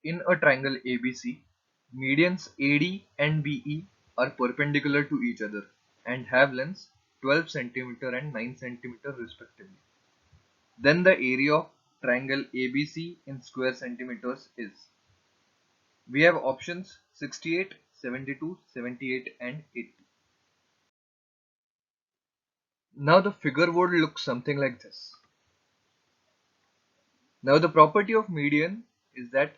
In a triangle ABC, medians AD and BE are perpendicular to each other and have lengths 12 cm and 9 cm respectively. Then the area of triangle ABC in square centimeters is. We have options 68, 72, 78 and 80. Now the figure would look something like this. Now the property of median is that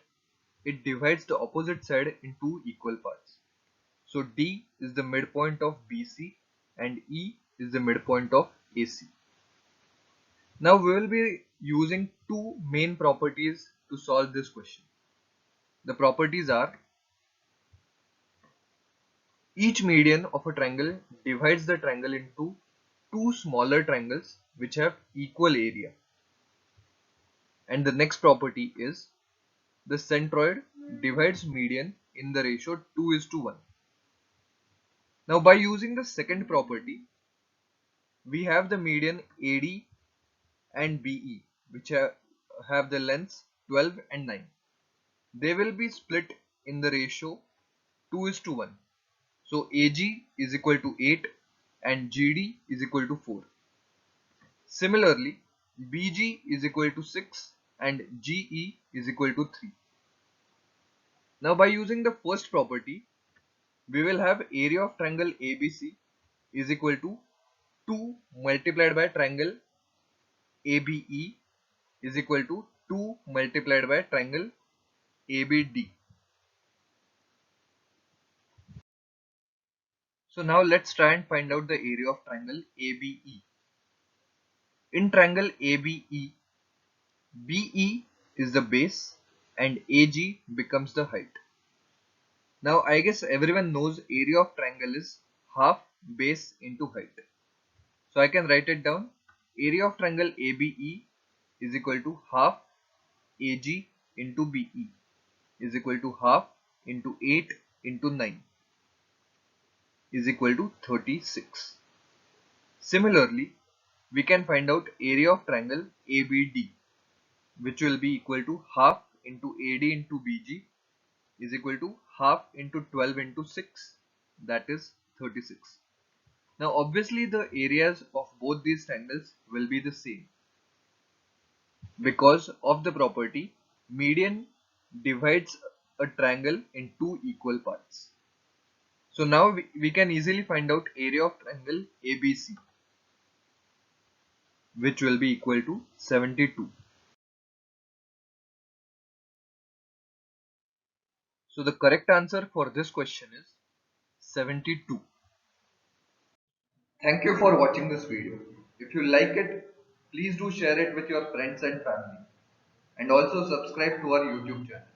it divides the opposite side in two equal parts. So D is the midpoint of BC and E is the midpoint of AC. Now we will be using two main properties to solve this question. The properties are: each median of a triangle divides the triangle into two smaller triangles which have equal area. And the next property is the centroid divides median in the ratio 2:1. Now by using the second property, we have the median AD and BE which have the lengths 12 and 9. They will be split in the ratio 2:1. So AG is equal to 8 and GD is equal to 4. Similarly, BG is equal to 6 and GE is equal to 3. Now by using the first property, we will have area of triangle ABC is equal to 2 multiplied by triangle ABE is equal to 2 multiplied by triangle ABD. So now let's try and find out the area of triangle ABE. In triangle ABE, BE is the base and AG becomes the height. Now I guess everyone knows area of triangle is half base into height. So I can write it down. Area of triangle ABE is equal to half AG into BE is equal to half into 8 into 9 is equal to 36. Similarly, we can find out area of triangle ABD, which will be equal to half into AD into BG is equal to half into 12 into 6, that is 36. Now obviously the areas of both these triangles will be the same because of the property median divides a triangle in two equal parts. So now we can easily find out area of triangle ABC, which will be equal to 72. So the correct answer for this question is 72. Thank you for watching this video. If you like it, please do share it with your friends and family. And also subscribe to our YouTube channel.